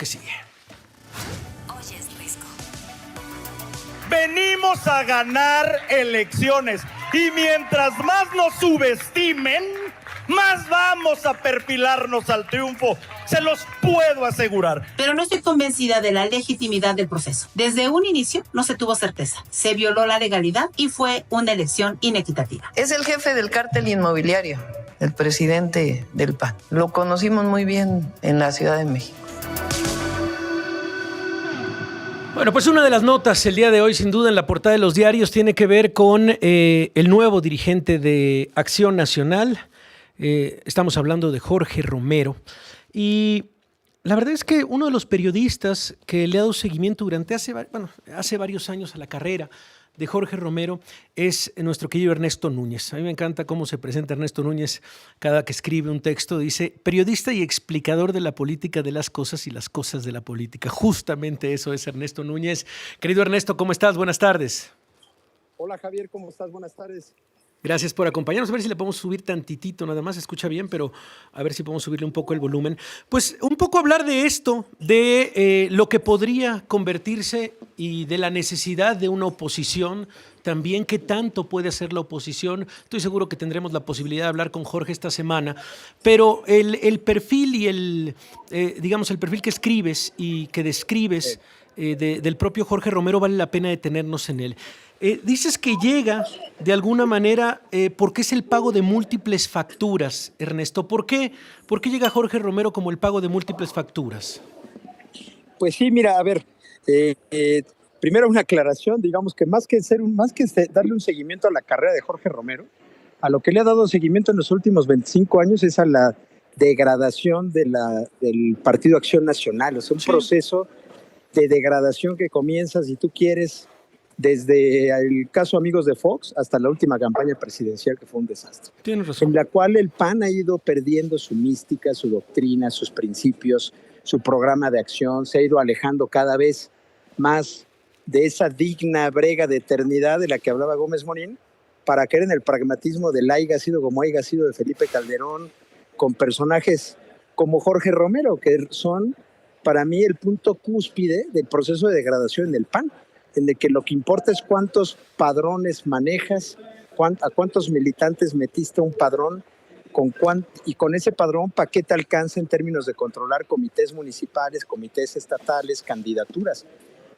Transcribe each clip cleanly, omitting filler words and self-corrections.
que sigue. Oyes, Risco. Venimos a ganar elecciones y mientras más nos subestimen, más vamos a perfilarnos al triunfo. Se los puedo asegurar. Pero no estoy convencida de la legitimidad del proceso. Desde un inicio no se tuvo certeza. Se violó la legalidad y fue una elección inequitativa. Es el jefe del cártel inmobiliario, el presidente del PAN. Lo conocimos muy bien en la Ciudad de México. Bueno, pues una de las notas el día de hoy, sin duda, en la portada de los diarios, tiene que ver con el nuevo dirigente de Acción Nacional. Estamos hablando de Jorge Romero. Y la verdad es que uno de los periodistas que le ha dado seguimiento durante hace varios años a la carrera de Jorge Romero es nuestro querido Ernesto Núñez. A mí me encanta cómo se presenta Ernesto Núñez cada que escribe un texto. Dice, periodista y explicador de la política de las cosas y las cosas de la política. Justamente eso es Ernesto Núñez. Querido Ernesto, ¿cómo estás? Buenas tardes. Hola Javier, ¿cómo estás? Buenas tardes. Gracias por acompañarnos. A ver si le podemos subir tantitito, nada más se escucha bien, pero a ver si podemos subirle un poco el volumen. Pues un poco hablar de esto, de lo que podría convertirse y de la necesidad de una oposición, también qué tanto puede hacer la oposición. Estoy seguro que tendremos la posibilidad de hablar con Jorge esta semana, pero el perfil y el perfil que escribes y que describes del propio Jorge Romero vale la pena detenernos en él. Dices que llega de alguna manera porque es el pago de múltiples facturas, Ernesto. ¿Por qué? ¿Por qué llega Jorge Romero como el pago de múltiples facturas? Pues sí, mira, a ver, primero una aclaración, digamos que más que darle un seguimiento a la carrera de Jorge Romero, a lo que le ha dado seguimiento en los últimos 25 años es a la degradación del Partido Acción Nacional. Es un proceso de degradación que comienza, si tú quieres, desde el caso Amigos de Fox hasta la última campaña presidencial, que fue un desastre. Tienes razón. En la cual el PAN ha ido perdiendo su mística, su doctrina, sus principios, su programa de acción, se ha ido alejando cada vez más de esa digna brega de eternidad de la que hablaba Gómez Morín, para caer en el pragmatismo del haya sido como haya sido de Felipe Calderón, con personajes como Jorge Romero, que son para mí el punto cúspide del proceso de degradación del PAN, en el que lo que importa es cuántos padrones manejas, a cuántos militantes metiste un padrón, y con ese padrón, ¿para qué te alcanza en términos de controlar comités municipales, comités estatales, candidaturas?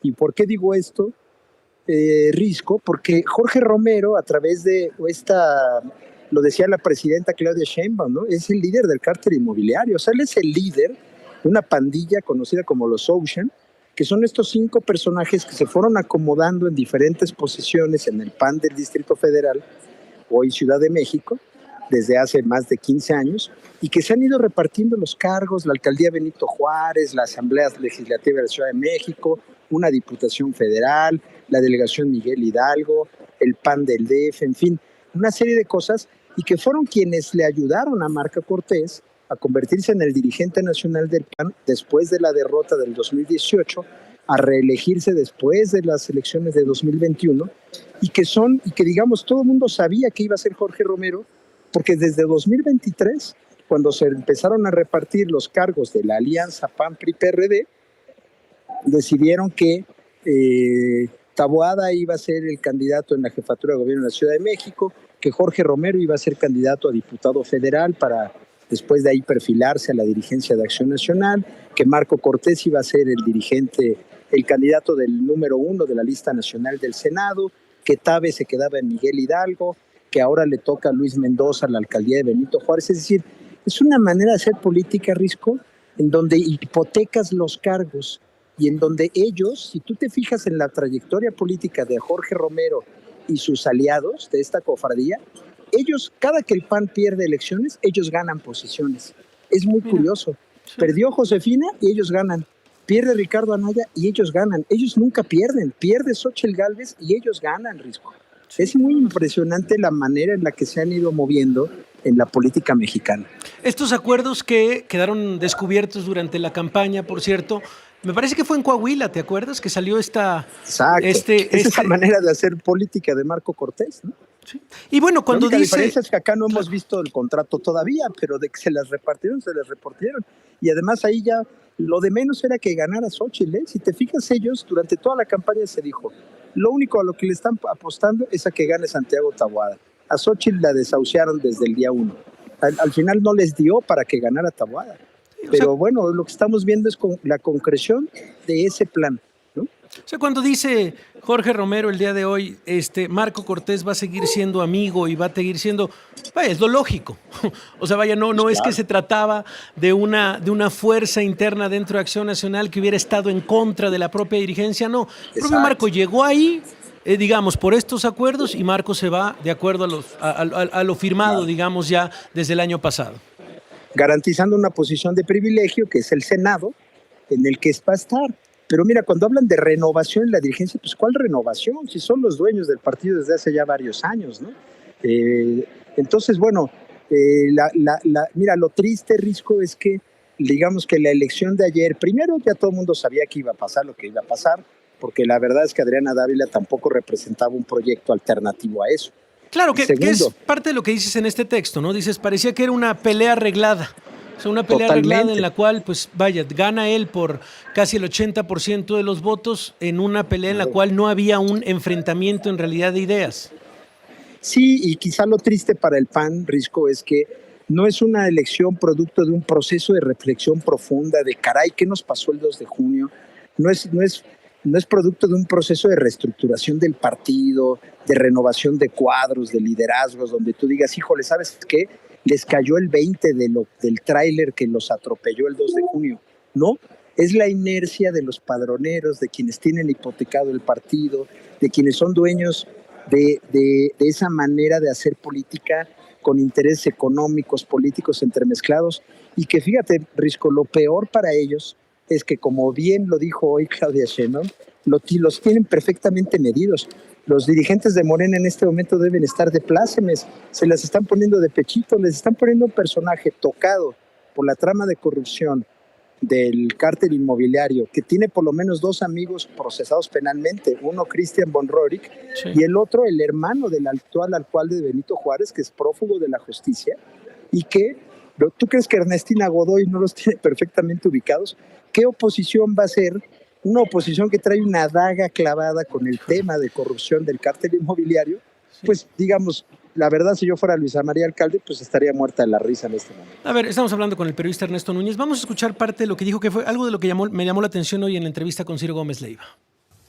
¿Y por qué digo esto, Risco? Porque Jorge Romero, a través de lo decía la presidenta Claudia Sheinbaum, ¿no? Es el líder del cártel inmobiliario, o sea, él es el líder de una pandilla conocida como los Ocean, que son estos 5 personajes que se fueron acomodando en diferentes posiciones en el PAN del Distrito Federal, hoy Ciudad de México, desde hace más de 15 años, y que se han ido repartiendo los cargos, la alcaldía Benito Juárez, la Asamblea Legislativa de la Ciudad de México, una diputación federal, la delegación Miguel Hidalgo, el PAN del DF, en fin, una serie de cosas, y que fueron quienes le ayudaron a Marco Cortés a convertirse en el dirigente nacional del PAN después de la derrota del 2018, a reelegirse después de las elecciones de 2021, y que digamos todo el mundo sabía que iba a ser Jorge Romero, porque desde 2023, cuando se empezaron a repartir los cargos de la alianza PAN-PRI-PRD, decidieron que Taboada iba a ser el candidato en la jefatura de gobierno de la Ciudad de México, que Jorge Romero iba a ser candidato a diputado federal para después de ahí perfilarse a la dirigencia de Acción Nacional, que Marco Cortés iba a ser el candidato del número 1 de la lista nacional del Senado, que Tabe se quedaba en Miguel Hidalgo, que ahora le toca a Luis Mendoza la alcaldía de Benito Juárez. Es decir, es una manera de hacer política, Risco, en donde hipotecas los cargos y en donde ellos, si tú te fijas en la trayectoria política de Jorge Romero y sus aliados de esta cofradía, ellos, cada que el PAN pierde elecciones, ellos ganan posiciones. Es muy curioso. Sí. Perdió Josefina y ellos ganan. Pierde Ricardo Anaya y ellos ganan. Ellos nunca pierden. Pierde Xóchitl Gálvez y ellos ganan, Risco. Sí. Es muy impresionante la manera en la que se han ido moviendo en la política mexicana. Estos acuerdos que quedaron descubiertos durante la campaña, por cierto, me parece que fue en Coahuila, ¿te acuerdas? Que salió esta... Exacto. Esta manera de hacer política de Marco Cortés, ¿no? Sí. Y bueno, cuando la dice... La diferencia es que acá no hemos visto el contrato todavía, pero de que se las repartieron, se las repartieron. Y además ahí ya lo de menos era que ganara Xóchitl, ¿eh? Si te fijas, ellos durante toda la campaña se dijo, lo único a lo que le están apostando es a que gane Santiago Taboada. A Xóchitl la desahuciaron desde el día 1. Al final no les dio para que ganara Taboada. Pero bueno, lo que estamos viendo es la concreción de ese plan, ¿no? O sea, cuando dice Jorge Romero el día de hoy, Marco Cortés va a seguir siendo amigo y va a seguir siendo, vaya, es lo lógico. O sea, vaya, no es que se trataba de una fuerza interna dentro de Acción Nacional que hubiera estado en contra de la propia dirigencia, no. El propio Marco llegó ahí, digamos, por estos acuerdos, y Marco se va de acuerdo a lo firmado, digamos, ya desde el año pasado. Garantizando una posición de privilegio, que es el Senado, en el que va a estar. Pero mira, cuando hablan de renovación en la dirigencia, pues ¿cuál renovación? Si son los dueños del partido desde hace ya varios años, ¿no? Entonces, bueno, mira, lo triste, Risco, es que, digamos que la elección de ayer, primero ya todo el mundo sabía que iba a pasar lo que iba a pasar, porque la verdad es que Adriana Dávila tampoco representaba un proyecto alternativo a eso. Claro, que es parte de lo que dices en este texto, ¿no? Dices, parecía que era una pelea arreglada. O sea, una pelea arreglada en la cual, pues vaya, gana él por casi el 80% de los votos en una pelea en la cual no había un enfrentamiento en realidad de ideas. Sí, y quizá lo triste para el PAN, Risco, es que no es una elección producto de un proceso de reflexión profunda, de caray, ¿qué nos pasó el 2 de junio? No es producto de un proceso de reestructuración del partido, de renovación de cuadros, de liderazgos, donde tú digas, híjole, ¿sabes qué? Les cayó el 20 del tráiler que los atropelló el 2 de junio. No, es la inercia de los padroneros, de quienes tienen hipotecado el partido, de quienes son dueños de esa manera de hacer política con intereses económicos, políticos entremezclados, y que fíjate, Risco, lo peor para ellos es que, como bien lo dijo hoy Claudia Sheinbaum, los tienen perfectamente medidos. Los dirigentes de Morena en este momento deben estar de plácemes, se las están poniendo de pechito, les están poniendo un personaje tocado por la trama de corrupción del cártel inmobiliario, que tiene por lo menos 2 amigos procesados penalmente, uno Christian von Roerich, sí, y el otro el hermano del actual alcalde de Benito Juárez, que es prófugo de la justicia, y que, ¿tú crees que Ernestina Godoy no los tiene perfectamente ubicados? ¿Qué oposición va a ser? Una oposición que trae una daga clavada con el tema de corrupción del cártel inmobiliario, pues digamos, la verdad, si yo fuera Luisa María Alcalde, pues estaría muerta de la risa en este momento. A ver, estamos hablando con el periodista Ernesto Núñez. Vamos a escuchar parte de lo que dijo, que fue algo de lo que me llamó la atención hoy en la entrevista con Ciro Gómez Leiva.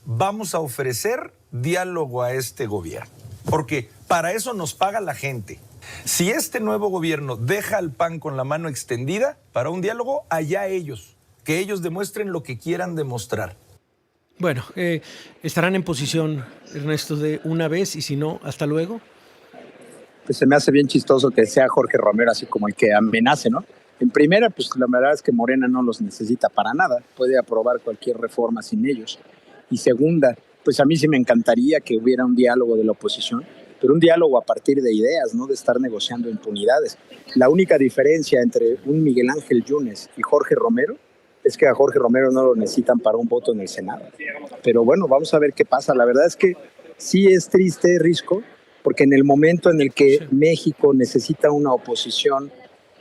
Vamos a ofrecer diálogo a este gobierno, porque para eso nos paga la gente. Si este nuevo gobierno deja al PAN con la mano extendida para un diálogo, allá ellos, que ellos demuestren lo que quieran demostrar. Bueno, ¿estarán en posición, Ernesto, de una vez, y si no, hasta luego? Pues se me hace bien chistoso que sea Jorge Romero así como el que amenace, ¿no? En primera, pues la verdad es que Morena no los necesita para nada, puede aprobar cualquier reforma sin ellos. Y segunda, pues a mí sí me encantaría que hubiera un diálogo de la oposición, pero un diálogo a partir de ideas, no de estar negociando impunidades. La única diferencia entre un Miguel Ángel Yunes y Jorge Romero es que a Jorge Romero no lo necesitan para un voto en el Senado. Pero bueno, vamos a ver qué pasa. La verdad es que sí es triste, Risco, porque en el momento en el que México necesita una oposición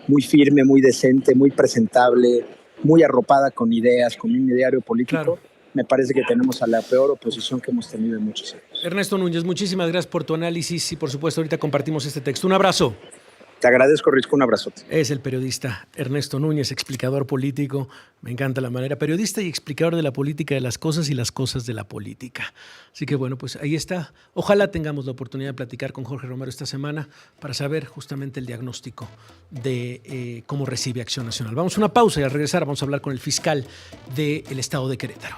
muy firme, muy decente, muy presentable, muy arropada con ideas, con un ideario político, me parece que tenemos a la peor oposición que hemos tenido en muchos años. Ernesto Núñez, muchísimas gracias por tu análisis y por supuesto ahorita compartimos este texto. Un abrazo. Te agradezco, Risco, un abrazote. Es el periodista Ernesto Núñez, explicador político. Me encanta la manera, periodista y explicador de la política de las cosas y las cosas de la política. Así que bueno, pues ahí está. Ojalá tengamos la oportunidad de platicar con Jorge Romero esta semana para saber justamente el diagnóstico de cómo recibe Acción Nacional. Vamos a una pausa y al regresar vamos a hablar con el fiscal del estado de Querétaro.